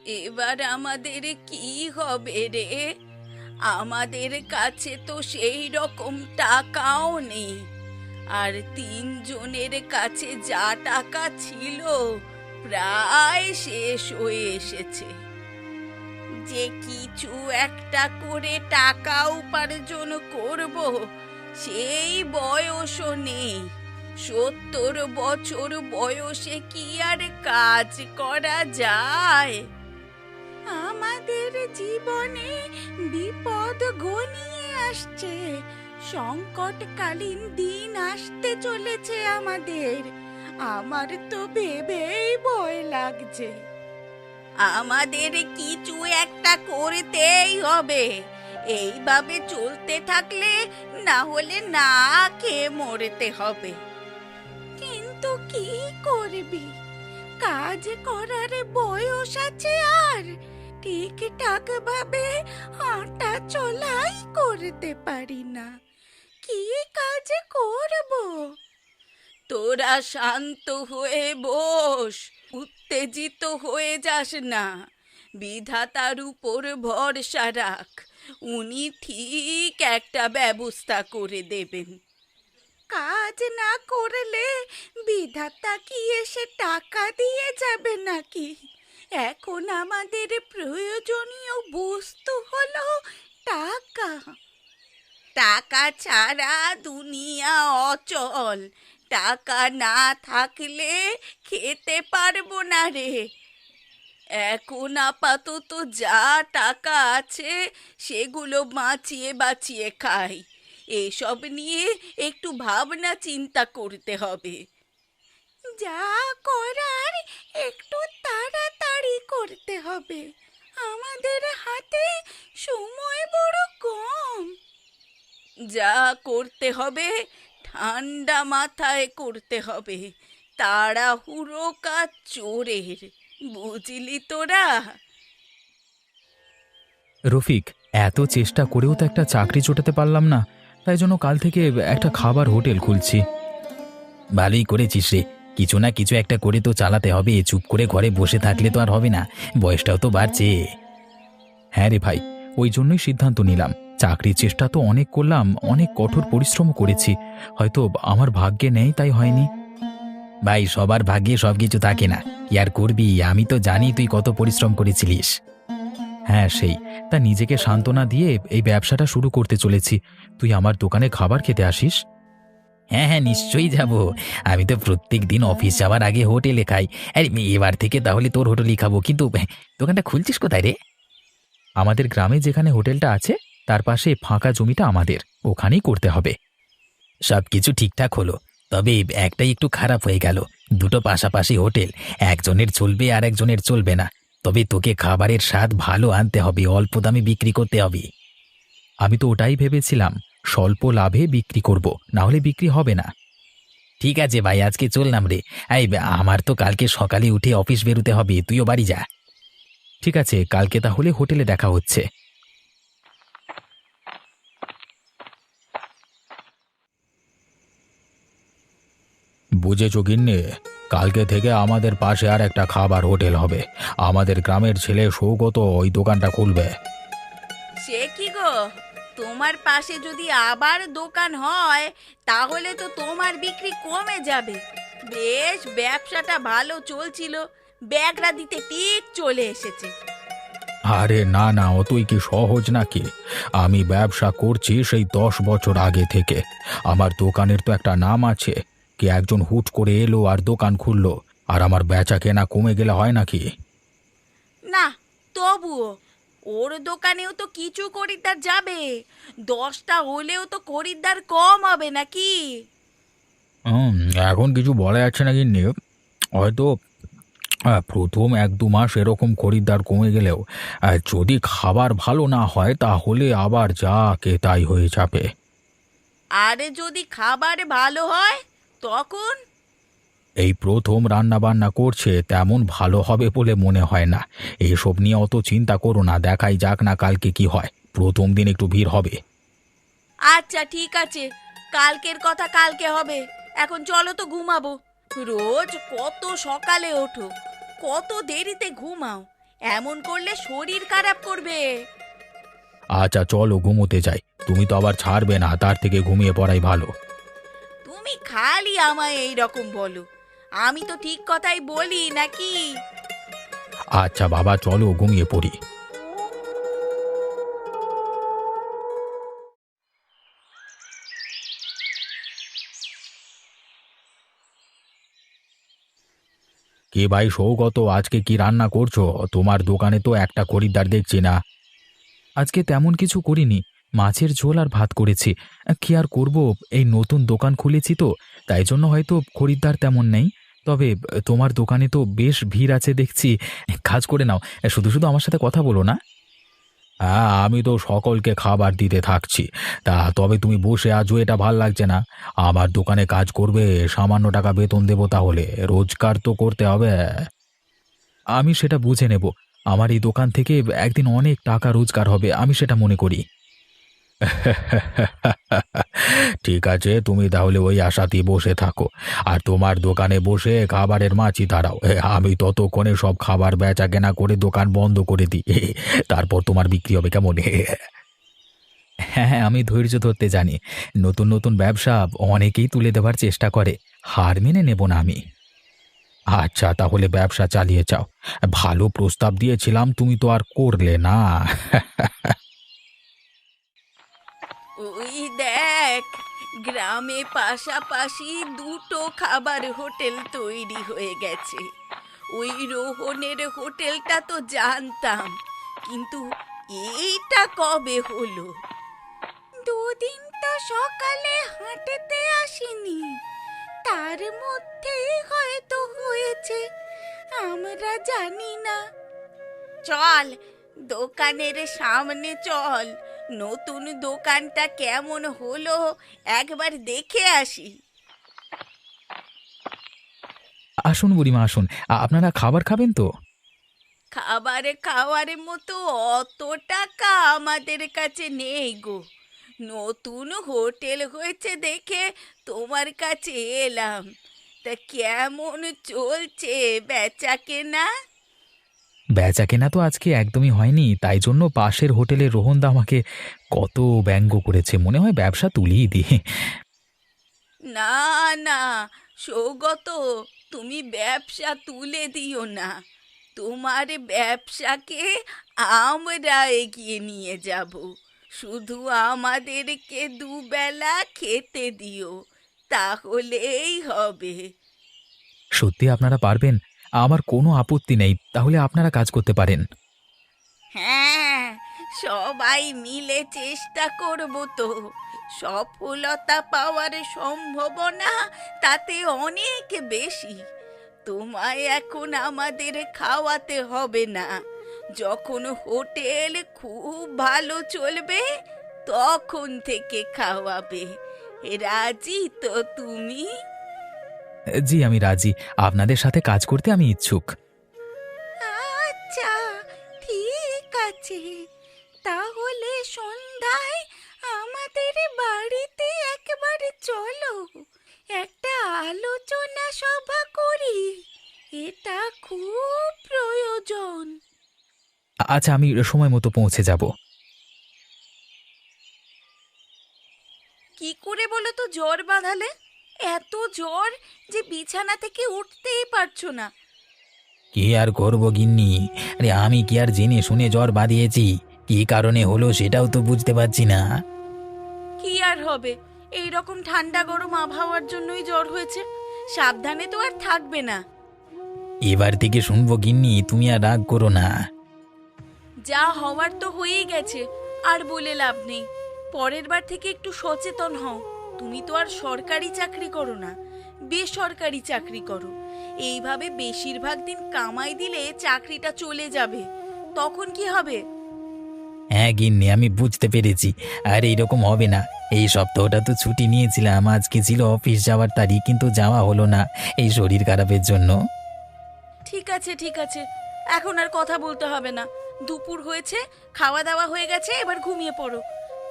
এবার আমাদের কি হবে রে? আমাদের কাছে তো সেই রকম টাকাও নেই, আর তিনজনের কাছে যা টাকা ছিল প্রায় শেষ হয়ে এসেছে। যে কিছু একটা করে টাকা উপার্জন করব সেই বয়সও নেই। 70 বছর বয়সে কি আর কাজ করা যায়? আমাদের জীবনে বিপদ ঘনিয়ে আসছে, সংকটকালীন দিন আসতে চলেছে আমাদের। আমার তো ভেবেই ভয় লাগছে। আমাদের কিছু একটা করতেই হবে। এইভাবে চলতে থাকলে না হলে না খেয়ে মরতে হবে। কিন্তু কি করবি? কাজ করার বয়স আছে আর ঠিকঠাক ভাবে হাঁটা চলাই করতে পারি না। কি কাজ করব? তোরা শান্ত হয়ে বস, উত্তেজিত হয়ে যাস না। বিধাতার উপর ভরসা রাখ, উনি ঠিক একটা ব্যবস্থা করে দেবেন। কাজ না করলে বিধাতা কি এসে টাকা দিয়ে যাবে নাকি? এখন আমাদের প্রয়োজনীয় বস্তু হলো টাকা। টাকা ছাড়া দুনিয়া অচল। টাকা না থাকলে খেতে পারবো না রে। এখন আপাতত যা টাকা আছে সেগুলো বাঁচিয়ে বাঁচিয়ে খাই। এসব নিয়ে একটু ভাবনা চিন্তা করতে হবে। যা করার একটু তাড়াতাড়ি করতে হবে, আমাদের হাতে সময় বড় কম। যা করতে হবে ঠান্ডা মাথায় করতে হবে, তাড়াহুড়ো কাজ চোরের, বুঝলি তোরা? রফিক, এত চেষ্টা করেও তো একটা চাকরি জোটাতে পারলাম না, তাই জন্য কাল থেকে একটা খাবার হোটেল খুলছি। ভালোই করেছিস রে, কিছু না কিছু একটা করে তো চালাতে হবে, চুপ করে ঘরে বসে থাকলে তো আর হবে না, বয়সটাও তো বাড়ছে। হ্যাঁ রে ভাই, ওই জন্যই সিদ্ধান্ত নিলাম। চাকরির চেষ্টা তো অনেক করলাম, অনেক কঠোর পরিশ্রমও করেছি, হয়তো আমার ভাগ্যে নেই তাই হয়নি। ভাই, সবার ভাগ্যে সবকিছু থাকে না, কি আর করবি, আমি তো জানি তুই কত পরিশ্রম করেছিলিস। হ্যাঁ সেই, তা নিজেকে সান্ত্বনা দিয়ে এই ব্যবসাটা শুরু করতে চলেছি। তুই আমার দোকানে খাবার খেতে আসিস? হ্যাঁ হ্যাঁ, নিশ্চয়ই যাব। আমি তো প্রত্যেক দিন অফিস যাওয়ার আগে হোটেলে খাই। আরে এবার থেকে তাহলে তোর হোটেলেই খাবো, কিন্তু দোকানটা খুলছিস কোথায় রে? আমাদের গ্রামে যেখানে হোটেলটা আছে তার পাশে ফাঁকা জমিটা আমাদের, ওখানেই করতে হবে। সবকিছু ঠিকঠাক হলো, তবে একটাই একটু খারাপ হয়ে গেল। দুটো পাশাপাশি হোটেল, একজনের চলবে আর একজনের চলবে না। তবে তোকে খাবারের স্বাদ ভালো আনতে হবে, অল্প দামে বিক্রি করতে হবে। আমি তো ওটাই ভেবেছিলাম, স্বল্প লাভে বিক্রি করব, না হলে বিক্রি হবে না। ঠিক আছে ভাই, আজকে চললাম রে। এই, আমার তো কালকে সকালে উঠে অফিস বেরোতে হবে, তুইও বাড়ি যা। ঠিক আছে, কালকে তাহলে হোটেলে দেখা হচ্ছে। বুঝেছো গিন্নি, কালকে থেকে আমাদের পাশে আর একটা খাবার হোটেল হবে। আমাদের গ্রামের ছেলে সৌগত ওই দোকানটা খুলবে। সে কি গো, তোমার পাশে যদি আবার দোকান হয় তাহলে তো তোমার বিক্রি কমে যাবে। বেশ ব্যবসাটা ভালো চলছিল, ব্যাগরা দিতে ঠিক চলে এসেছে। আরে না না, অতই কি সহজ নাকি? আমি ব্যবসা করছি সেই 10 বছর আগে থেকে। আমার দোকানের তো একটা নাম আছে। কে একজন হুট করে এলো আর দোকান খুললো, আর আমার বেচা কেনা কমে গেলে হয় নাকি? না, তবুও ওর দোকানেও তো কিছু খরিদ্দার যাবে। 10টা হলেও তো খরিদ্দার কম হবে নাকি? হুম, এখন কিছু বলা যাচ্ছে না গিন্নি। হয়তো প্রথম 1-2 মাস এরকম খরিদ্দার কমে গেলেও যদি খাবার ভালো না হয় তাহলে আবার যা কে তাই হয়ে যাবে। আরে যদি খাবার ভালো হয় তখন? এই প্রথম রান্না বান্না করছে, তেমন ভালো হবে বলে মনে হয় না। এসব নিয়ে অত চিন্তা করো না, দেখাই যাক না কালকে কি হয়। প্রথম দিন একটু ভিড় হবে। আচ্ছা ঠিক আছে, কালকের কথা কালকে হবে। এখন চলো তো ঘুমাবো। রোজ কত সকালে ওঠো, কত দেরিতে ঘুমাও। এমন করলে শরীর খারাপ করবে। আচ্ছা চলো ঘুমোতে যাই, তুমি তো আবার ছাড়বে না, তার থেকে ঘুমিয়ে পড়াই ভালো। তুমি খালি আমায় এই রকম বলো, আমি তো ঠিক কথাই বলি নাকি? আচ্ছা বাবা চলো ঘুমিয়ে পড়ি। কে ভাই সৌগত, আজকে কি রান্না করছো? তোমার দোকানে তো একটা খরিদ্দার দেখছি না। আজকে তেমন কিছু করিনি, মাছের ঝোল আর ভাত করেছি। কি আর করব, এই নতুন দোকান খুলেছি তো, তাই জন্য হয়তো খরিদ্দার তেমন নেই। তবে তোমার দোকানে তো বেশ ভিড় আছে দেখছি। কাজ করে নাও, শুধু শুধু আমার সাথে কথা বলো না। হ্যাঁ আমি তো সকলকে খাবার দিতে থাকছি, তা তবে তুমি বসে আছো এটা ভাল লাগছে না। আমার দোকানে কাজ করবে, সামান্য টাকা বেতন দেবো, তাহলে রোজগার তো করতে হবে। আমি সেটা বুঝে নেব, আমার এই দোকান থেকে একদিন অনেক টাকা রোজগার হবে, আমি সেটা মনে করি। ঠিক আছে, তুমি তাহলে ওই আশাতেই বসে থাকো, আর তোমার দোকানে বসে খাবারের মাছি দাঁড়াও। আমি ততক্ষণে সব খাবার বেচা কেনা করে দোকান বন্ধ করে দিই, তারপর তোমার বিক্রি হবে, কেমন? হ্যাঁ হ্যাঁ, আমি ধৈর্য ধরতে জানি। নতুন নতুন ব্যবসা অনেকেই তুলে দেওয়ার চেষ্টা করে, হার মেনে নেব না আমি। আচ্ছা তাহলে ব্যবসা চালিয়ে যাও, ভালো প্রস্তাব দিয়েছিলাম, তুমি তো আর করলে না। ওই দেখ, গ্রামে পাশাপাশি দুটো খাবার হোটেল তৈরি হয়ে গেছে। ওই রোহনের হোটেলটা তো জানতাম, কিন্তু এইটা কবে হলো? দুদিন তো সকালে হাঁটতে আসিনি, তার মধ্যেই হয়তো হয়েছে, আমরা জানি না। চল দোকানের সামনে চল, নতুন দোকানটা কেমন হলো একবার দেখে আসি। আসুন বুড়িমা আসুন, আপনারা খাবার খাবেন তো? খাবারে খাওয়ার মতো অত টাকা আমাদের কাছে নেই গো। নতুন হোটেল হয়েছে দেখে তোমার কাছে এলাম। তা কেমন চলছে বেচা কেনা? বেচা কেনা তো আজকে একদমই হয়নি, তাই জন্য পাশের হোটেলের রোহনদা আমাকে কত ব্যঙ্গ করেছে, মনে হয় ব্যবসা তুলিয়ে দিই। না না সৌগত, তুমি ব্যবসা তুলে দিও না। তোমার ব্যবসাকে আমরা এগিয়ে নিয়ে যাব। শুধু আমাদেরকে দুবেলা খেতে দিও, তাহলেই হবে। সত্যি আপনারা পারবেন? আমার কোনো আপত্তি নেই, তাহলে আপনারা কাজ করতে পারেন। হ্যাঁ, সবাই মিলে চেষ্টা করব তো। সফলতা পাওয়ার সম্ভাবনা তাতে অনেক বেশি। তোমায় এখন আমাদের খাওয়াতে হবে না, যখন হোটেল খুব ভালো চলবে তখন থেকে খাওয়াবে। রাজি তো তুমি? জি আমি রাজি, আপনাদের সাথে কাজ করতে আমি ইচ্ছুক। আচ্ছা, ঠিক আছে। তাহলে সন্ধ্যায় আমাদের বাড়িতে একবারে চলো, একটা আলোচনা সভা করি। এটা খুব প্রয়োজন। আচ্ছা আমি সময় মতো পৌঁছে যাব। কি করে বলো তো জ্বর বাঁধালে? এত জ্বর যে বিছানা থেকে উঠতেই পারছো না। কি আর করবো গিন্নি, আরে আমি কি আর জেনে শুনে জ্বর বাঁধিয়েছি? কি কারণে হলো সেটাও তো বুঝতে পারছি না। কি আর হবে, এই রকম ঠান্ডা গরম আবহাওয়ার জন্যই জ্বর হয়েছে। সাবধানে তো আর থাকবে না। এবার থেকে শুনবো গিন্নি, তুমি আর রাগ করো না। যা হওয়ার তো হয়েই গেছে, আর বলে লাভ নেই। পরের বার থেকে একটু সচেতন হও। তুমি তো আর সরকারি চাকরি করো না, বেসরকারি চাকরি করো। এইভাবে বেশিরভাগ দিন কামাই দিলে চাকরিটা চলে যাবে, তখন কি হবে? হ্যাঁ গিন্নি আমি বুঝতে পেরেছি, আর এইরকম হবে না। এই সপ্তাহটা তো ছুটি নিয়েছিলাম, আজকে ছিল অফিস যাওয়ার তারিখ, কিন্তু যাওয়া হলো না এই শরীর খারাপের জন্য। ঠিক আছে ঠিক আছে, এখন আর কথা বলতে হবে না। দুপুর হয়েছে, খাওয়া দাওয়া হয়ে গেছে, এবার ঘুমিয়ে পড়ো।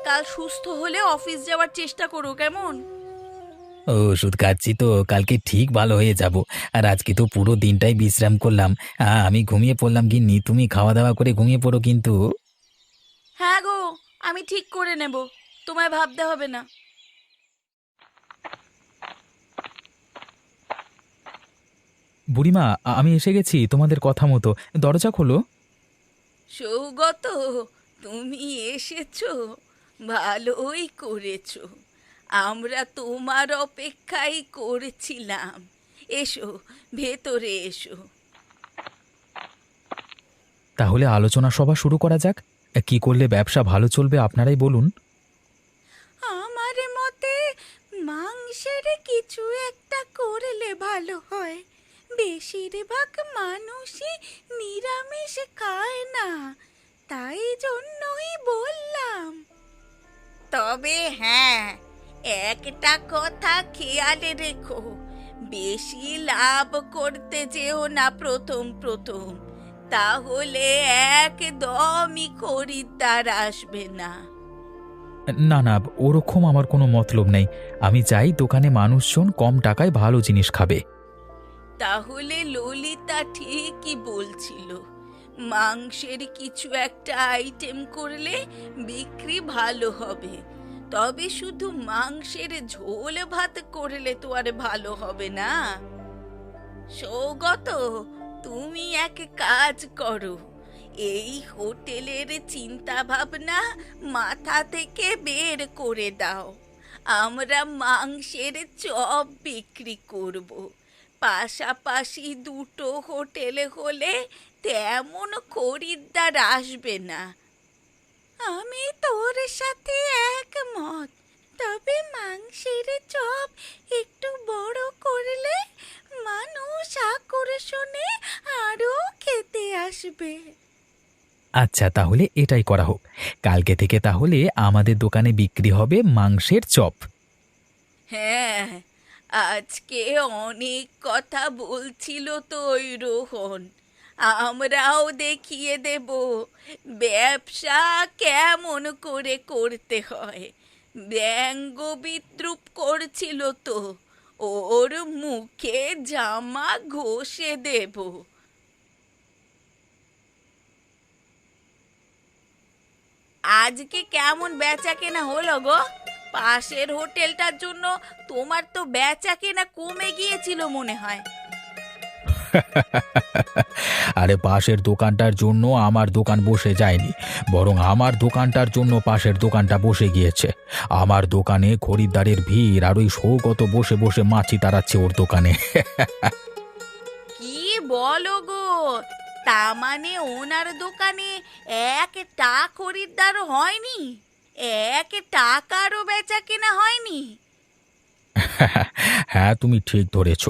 কাল সুস্থ হলে অফিস যাওয়ার চেষ্টা করো, কেমন? ওষুধ খাচ্ছি তো কালকে ঠিক ভালো হয়ে যাব। আর আজকে তো পুরো দিনটাই বিশ্রাম করলাম। আমি ঘুমিয়ে পড়লাম গিন্নি, তুমি খাওয়া দাওয়া করে ঘুমিয়ে পড়ো কিন্তু। হ্যাঁ গো, আমি ঠিক করে নেব, তোমায় ভাবতে হবে না। বুড়িমা, আমি এসে গেছি তোমাদের কথা মতো। দরজা খোলো। সৌগত, তুমি এসেছো, ভালোই করেছো। আমরা তোমার অপেক্ষাই করেছিলাম। এসো, ভেতরে এসো। তাহলে আলোচনা সভা শুরু করা যাক। কি করলে ব্যবসা ভালো চলবে আপনারাই বলুন। আমার মতে মাংসের কিছু একটা করলে ভালো হয়। বেশিরভাগ মানুষই নিরামিষ খায় না, তাই জন্যই বললাম। তবে হ্যাঁ, একটা কথা খেয়ালে রেখো, বেশি লাভ করতে যেও না প্রথম প্রথম, তাহলে একদমই খরিদ্দার আসবে না। না না, ওরকম আমার কোনো মতলব নেই। আমি চাই দোকানে মানুষজন কম টাকায় ভালো জিনিস খাবে। তাহলে ললিতা ঠিকই বলছিল, মাংসের কিছু একটা আইটেম করলে বিক্রি ভালো হবে। তবে শুধু মাংসের ঝোল ভাত করলে তো আর ভালো হবে না। সৌগত, তুমি এক কাজ করো, এই হোটেলের চিন্তা ভাবনা মাথা থেকে বের করে দাও। আমরা মাংসের চপ বিক্রি করব। পাশাপাশি দুটো হোটেল হলে তেমন খরিদ্দার আসবে না। আমি তোর সাথে একমত, তবে মাংসের চপ একটু বড় করলে মানুষ আকর্ষণে আরো খেতে আসবে। আচ্ছা, তাহলে এটাই করা হোক। কালকে থেকে তাহলে আমাদের দোকানে বিক্রি হবে মাংসের চপ। হ্যাঁ, আজকে অনেক কথা বলছিল তো ওই রোহন। আমরাও দেখিয়ে দেব ব্যবসা কেমন করে করতে হয়। ব্যঙ্গ বিদ্রুপ করছিল তো, ওর মুখে জামা ঘষে দেব। আজকে কেমন বেচা কেনা হলো গো? পাশের হোটেলটার জন্য তোমার তো বেচা কেনা কমে গিয়েছিল মনে হয়। আরে পাশের দোকানটার জন্য আমার দোকান বসে যায়নি, বরং আমার দোকানটার জন্য পাশের দোকানটা বসে গিয়েছে। আমার দোকানে খরিদ্দারের ভিড়, আর ওই সৌগত বসে বসে মাছি তাড়াচ্ছে ওর দোকানে। কি বলো গো? তা মানে ওনার দোকানে একটা খরিদ্দার হয়নি? এক টাকারও বেচা কেনা হয়নি? হ্যাঁ, তুমি ঠিক ধরেছ।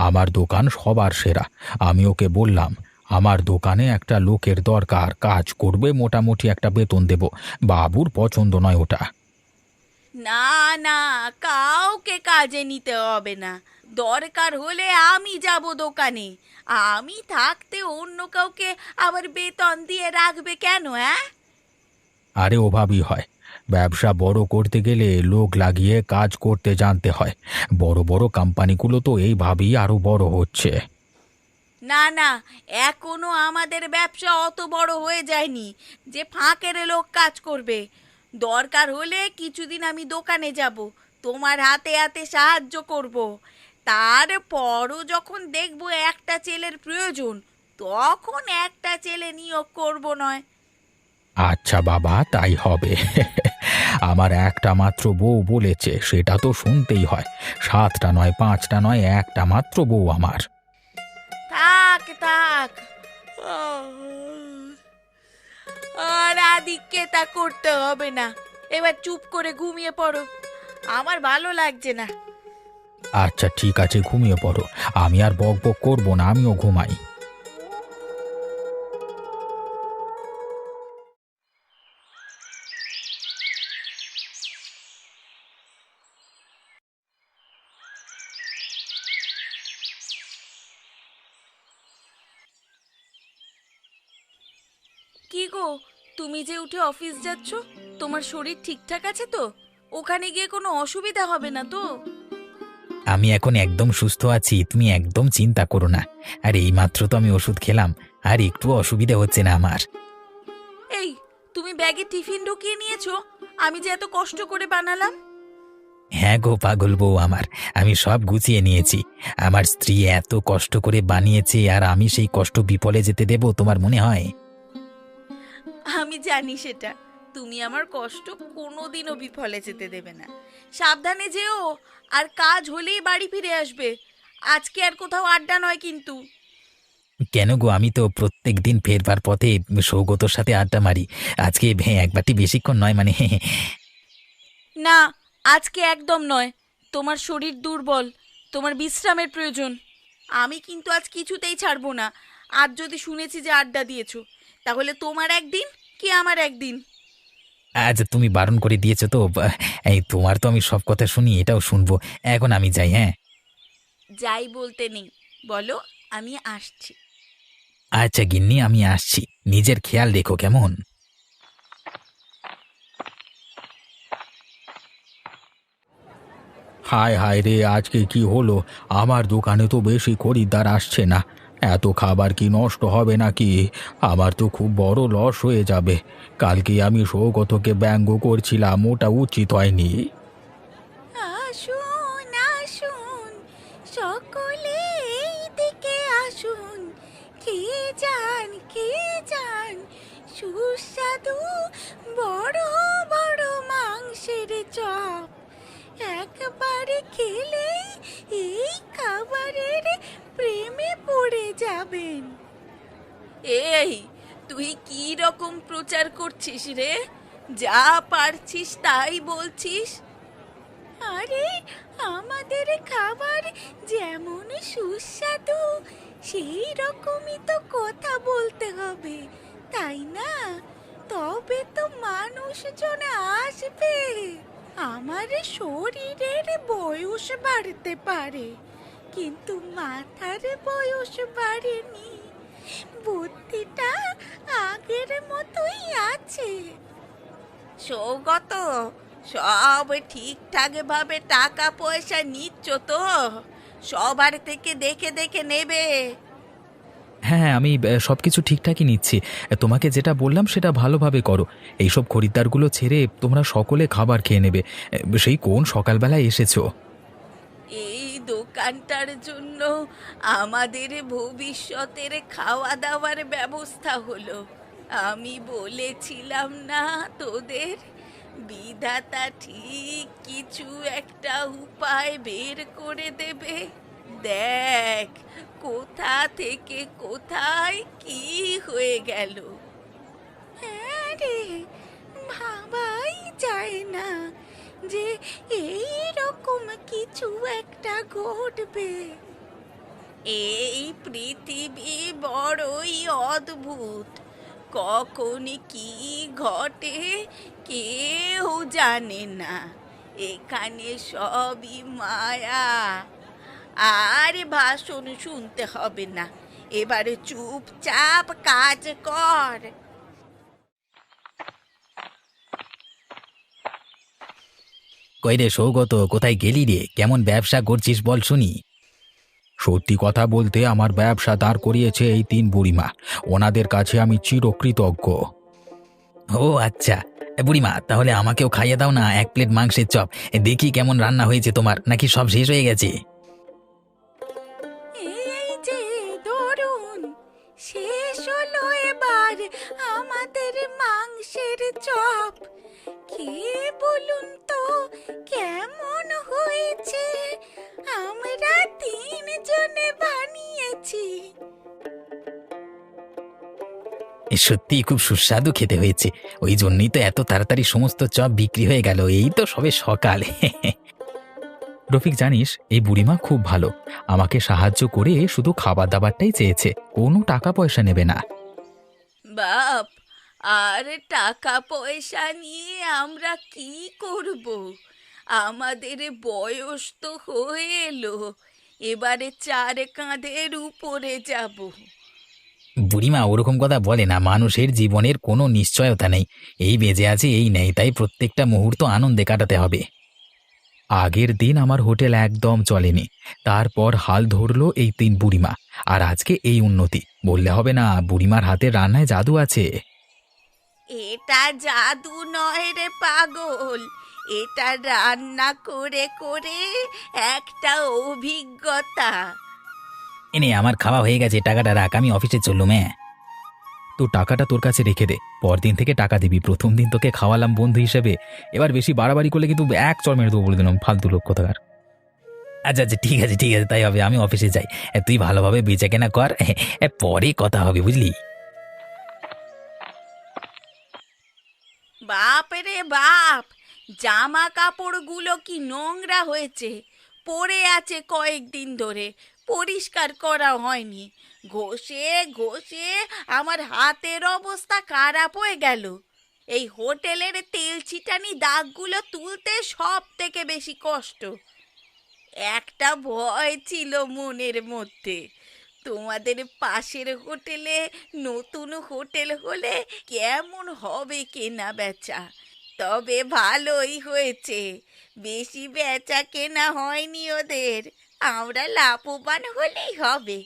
আমার দোকান সবার সেরা। আমি ওকে বললাম আমার দোকানে একটা লোকের দরকার, কাজ করবে, মোটামুটি একটা বেতন দেব। বাবুর পছন্দ নয় ওটা। না না, কাউকে কাজে নিতে হবে না। দরকার হলে আমি যাব দোকানে। আমি থাকতে অন্য কাউকে আবার বেতন দিয়ে রাখবে কেন? হ্যাঁ, আরে ওভাবেই হয়। ব্যবসা বড় করতে গেলে লোক লাগিয়ে কাজ করতে জানতে হয়। বড় বড় কোম্পানিগুলো তো এইভাবেই আরো বড় হচ্ছে। না না, এখনো আমাদের ব্যবসা অত বড় হয়ে যায়নি যে ফাঁকের লোক কাজ করবে। দরকার হলে কিছুদিন আমি দোকানে যাব, তোমার হাতে হাতে সাহায্য করব। তারপরও যখন দেখব একটা ছেলের প্রয়োজন, তখন একটা ছেলে নিয়োগ করব নয়। আচ্ছা বাবা, তাই হবে। আমার একটা মাত্র বউ বলেছে, সেটা তো শুনতেই হয়। 7টা নয়, 5টা নয়, একটা মাত্র বউ আমার। থাক থাক, আর আদিককে তা করতে হবে না। এবার চুপ করে ঘুমিয়ে পড়ো, আমার ভালো লাগছে না। আচ্ছা ঠিক আছে, ঘুমিয়ে পড়ো। আমি আর বক বক করবো না, আমিও ঘুমাই। কি গো, তুমি যে উঠে অফিস যাচ্ছ, তোমার শরীর ঠিকঠাক আছে তো? ওখানে গিয়ে কোনো অসুবিধা হবে না তো? আমি এখন একদম সুস্থ আছি, তুমি একদম চিন্তা করো না। আর এইমাত্র তো আমি ওষুধ খেলাম, আর একটু অসুবিধা হচ্ছে না আমার। এই, তুমি ব্যাগে টিফিন ঢুকিয়ে নিয়েছো? আমি যে এত কষ্ট করে বানালাম। হ্যাঁ গো পাগল বউ আমার, আমি সব গুছিয়ে নিয়েছি। আমার স্ত্রী এত কষ্ট করে বানিয়েছে, আর আমি সেই কষ্ট বিফলে যেতে দেব তোমার মনে হয়? আমি জানি সেটা। তুমি আমার কষ্ট কোনোদিনও বিফলে যেতে দেবে না। সাবধানে যেও, আর কাজ হলেই বাড়ি ফিরে আসবে। আজকে আর কোথাও আড্ডা নয় কিন্তু। কেন গো, আমি তো প্রত্যেক দিন ফেরবার পথে সৌগতর সাথে আড্ডা মারি। আজকে একবারটি বেশিক্ষণ নয় মানে। না, আজকে একদম নয়। তোমার শরীর দুর্বল, তোমার বিশ্রামের প্রয়োজন। আমি কিন্তু আজ কিছুতেই ছাড়বো না। আজ যদি শুনেছি যে আড্ডা দিয়েছো, তাহলে তোমার একদিন কি আমার একদিন। আচ্ছা, তুমি বারণ করে দিয়েছো তো, এই তোমার তো আমি সব কথা শুনি, এটাও শুনবো। এখন আমি যাই, হ্যাঁ? যাই বলতে নেই, বলো আমি আসছি। আচ্ছা গিন্নি, আমি আসছি, নিজের খেয়াল রেখো কেমন। হায় হায় রে, আজকে কি হলো? আমার দোকানে তো বেশি খরিদ্দার আসছে না। এত খাবার কি নষ্ট হবে নাকি? আমার তো খুব বড় লস হয়ে যাবে। কালকে আমি সৌগতকে ব্যঙ্গ করছিলাম, ওটা উচিত হয়নি। আসুন আসুন, সকলে এই দিকে আসুন। খেয়ে যান সুস্বাদু বড় বড় মাংসের চপ। একবারে খেলেই এই খাবারের প্রেমে পড়ে যাবেন। এই, তুই কি রকম প্রচার করছিস রে? যা পারছিস তাই বলছিস। আরে, আমাদের খাবার যেমন সুস্বাদু সেই রকমই তো কথা বলতে হবে, তাই না? তবে তো মানুষজন আসবে। আমার শরীরের বয়স বাড়তে পারে, কিন্তু মাথার বয়স বাড়েনি। বুদ্ধিটা আগের মতোই আছে। সৌগত, সব ঠিকঠাক ভাবে টাকা পয়সা নিচ্ছ তো? সবার থেকে দেখে দেখে নেবে। হ্যাঁ, আমি সবকিছু ঠিকঠাকই নিচ্ছি। তোমাকে যেটা বললাম সেটা ভালোভাবে করো। এইসব খরিদ্দারগুলো ছেড়ে তোমরা সকলে খাবার খেয়ে নেবে। সেই কোন সকালবেলায় এসেছো। এই দোকানটার জন্য আমাদের ভবিষ্যতের খাওয়া দাওয়ার ব্যবস্থা হলো। আমি বলেছিলাম না তোদের, বিধাতা ঠিক কিছু একটা উপায় বের করে দেবে। দেখ, কোথা থেকে কোথায় কি হয়ে গেল। হ্যাঁ রে, ভাবাই যায় না যে এই রকম কিছু একটা ঘটবে। এই পৃথিবী বড়ই অদ্ভুত। কখন কি ঘটে কেউ জানে না। এখানে সবই মায়া। আর ভাষণ শুনতে হবে না, এবারে চুপচাপ কাজ কর। কই রে সৌগত, কোথায় গেলি রে? কেমন ব্যবসা করছিস বল শুনি। সত্যি কথা বলতে, আমার ব্যবসা দাঁড় করিয়েছে এই তিন বুড়িমা। ওনাদের কাছে আমি চিরকৃতজ্ঞ। ও আচ্ছা, বুড়িমা তাহলে আমাকেও খাইয়ে দাও না এক প্লেট মাংসের চপ। দেখি কেমন রান্না হয়েছে তোমার, নাকি সব শেষ হয়ে গেছে। এই যে ধরুন, শেষ হলো এবার আমাদের মাংসের চপ। খেয়ে বলুন তো কেমন হয়েছে? আমরা তিনজনে বানিয়েছি। সত্যি খুব সুস্বাদু খেতে হয়েছে। ওই জন্যই তো এত তাড়াতাড়ি সমস্ত চপ বিক্রি হয়ে গেল। এই তো সবে সকাল। রফিক, জানিস এই বুড়িমা খুব ভালো। আমাকে সাহায্য করে শুধু খাবার দাবারটাই চেয়েছে, কোনো টাকা পয়সা নেবে না। বাপ, আর টাকা পয়সা নিয়ে আমরা কি করব? আমাদের বয়স তো হয়ে এলো, এবারে চার কাঁধের উপরে যাব। বুড়িমা ওরকম কথা বলে না, মানুষের জীবনের কোনো নিশ্চয়তা নেই। এই বেঁচে আছে এই নেই, তাই প্রত্যেকটা মুহূর্ত আনন্দে কাটাতে হবে। আগের দিন আমার হোটেল একদম চলেনি, তারপর হাল ধরলো এই 3 বুড়িমা, আর আজকে এই উন্নতি। বললে হবে না, বুড়িমার হাতে রান্নায় জাদু আছে। এটা জাদু নয় রে পাগল, এটা রান্না করে করে একটা অভিজ্ঞতা। এনে আমার খাওয়া হয়ে গেছে, টাকাটা রাখ, আমি অফিসে চললুম। তো টাকাটা তোর কাছে রেখে দে, পরদিন থেকে টাকা দিবি। প্রথম দিন তোকে খাওয়ালাম বন্ধু হিসেবে, এবার বেশি বাড়াবাড়ি করলে কিন্তু এক চড় মেরে দেবো বলে দিলাম, ফালতু লোক কোথাকার। আচ্ছা আচ্ছা, ঠিক আছে ঠিক আছে, তাই হবে। আমি অফিসে যাই, তুই ভালোভাবে বেচা কেনা কর, পরে কথা হবে, বুঝলি? বাপ রে বাপ, জামা কাপড়গুলো কি নোংরা হয়েছে, পড়ে আছে কয়েকদিন ধরে, পরিষ্কার করা হয়নি। ঘষে ঘষে আমার হাতের অবস্থা খারাপ হয়ে গেল। এই হোটেলের তেল ছিটানি দাগগুলো তুলতে সব থেকে বেশি কষ্ট। একটা ভয় ছিল মনের মধ্যে, তোমাদের পাশের হোটেলে নতুন হোটেল হলে কেমন হবে কেনা বেচা। তবে ভালোই হয়েছে, বেশি বেচা কেনা হয়নি ওদের। আমরা লাভবান হলেই হবে,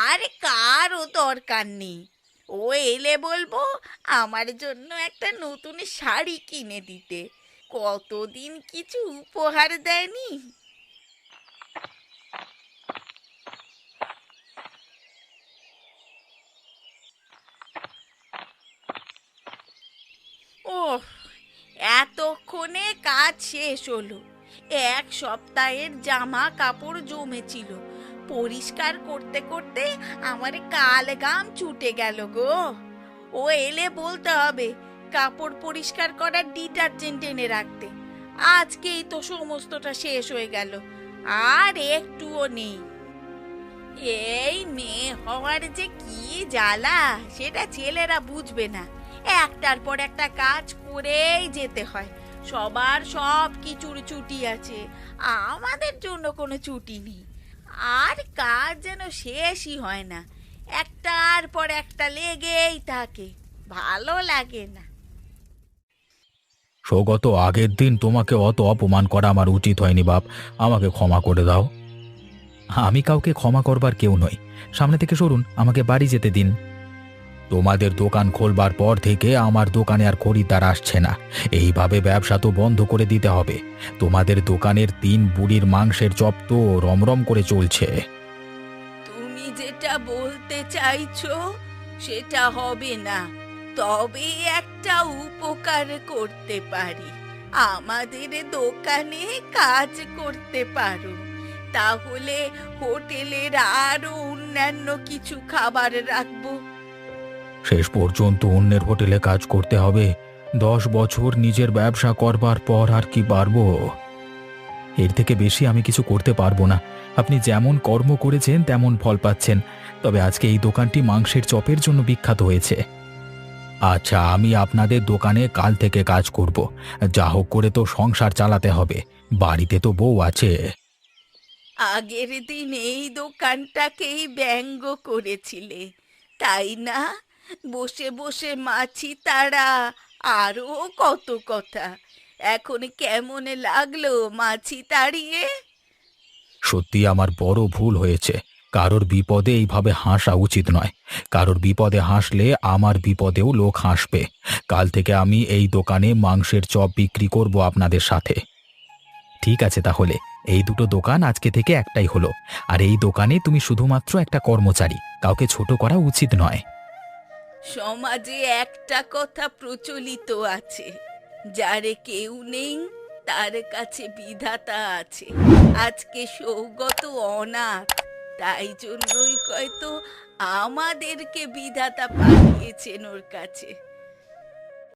আর কারও দরকার নেই। ও এলে বলবো আমার জন্য একটা নতুন শাড়ি কিনে দিতে, কতদিন কিছু উপহার দেয়নি। ওহ, এতক্ষণে কাজ শেষ হলো। 1 সপ্তাহের জামা কাপড় জমেছিল, পরিষ্কার করতে করতে আমার কাল ঘাম ছুটে গেল গো। ও এলে বলতে হবে কাপড় পরিষ্কার করার ডিটারজেন্ট এনে রাখতে। আজকেই তো সমস্তটা শেষ হয়ে গেল, আর একটুও নেই। এই মেয়ে হওয়ার যে কি জ্বালা, সেটা ছেলেরা বুঝবে না। একটার পর একটা কাজ করেই যেতে হয়। সবার সব কিছুর ছুটি আছে, আমাদের জন্য কোনো ছুটি নেই। আর কাজ যেন শেষই হয় না, একটার পর একটা লেগেই থাকে, ভালো লাগে না। সৌগত, আগের দিন তোমাকে অত অপমান করা আমার উচিত হয়নি বাপ, আমাকে ক্ষমা করে দাও। আমি কাউকে ক্ষমা করবার কেউ নই, সামনে থেকে সরুন, আমাকে বাড়ি যেতে দিন। তোমাদের দোকান খোলবার পর থেকে আমার দোকানে আর খরিদ্দার আসছে না, এইভাবে ব্যবসা তো বন্ধ করে দিতে হবে। তোমাদের দোকানের 3 বুড়ির মাংসের চপ তো রমরম করে চলছে। তুমি যেটা বলতে চাইছো সেটা হবে না, তবে একটা উপকার করতে পারি। আমাদের দোকানে কাজ করতে পারো, তাহলে হোটেলের আরো অন্যান্য কিছু খাবার রাখবো। শেষ পর্যন্ত অন্যের হোটেলে কাজ করতে হবে? 10 বছর নিজের ব্যবসা করবার পর আর কি পারবো? এর থেকে বেশি আমি কিছু করতে পারবো না। আপনি যেমন কর্ম করেছেন তেমন ফল পাচ্ছেন, তবে আজকে এই দোকানটি মাংসের চপের জন্য বিখ্যাত হয়েছে। আচ্ছা, আমি আপনাদের দোকানে কাল থেকে কাজ করব। যা হোক করে তো সংসার চালাতে হবে, বাড়িতে তো বউ আছে। আগের দিন এই দোকানটাকেই ব্যঙ্গ করেছিলে, তাই না? বসে বসে মাছি তাড়া, আরো কত কথা। এখন কেমন লাগলো মাছি তাড়িয়ে? সত্যি আমার বড় ভুল হয়েছে। কারোর বিপদে এইভাবে হাসা উচিত নয়। কারোর বিপদে হাসলে আমার বিপদেও লোক হাসবে। কাল থেকে আমি এই দোকানে মাংসের চপ বিক্রি করব আপনাদের সাথে। ঠিক আছে, তাহলে এই দুটো দোকান আজকে থেকে একটাই হলো। আর এই দোকানে তুমি শুধুমাত্র একটা কর্মচারী, কাউকে ছোট করা উচিত নয়। সমাজে একটা কথা প্রচলিত আছে, যারে কেউ নেই তার কাছে বিধাতা আছে। আজকে সৌগত অনাথ, তাই জন্যই হয়তো আমাদেরকে বিধাতা পাঠিয়েছেন ওর কাছে।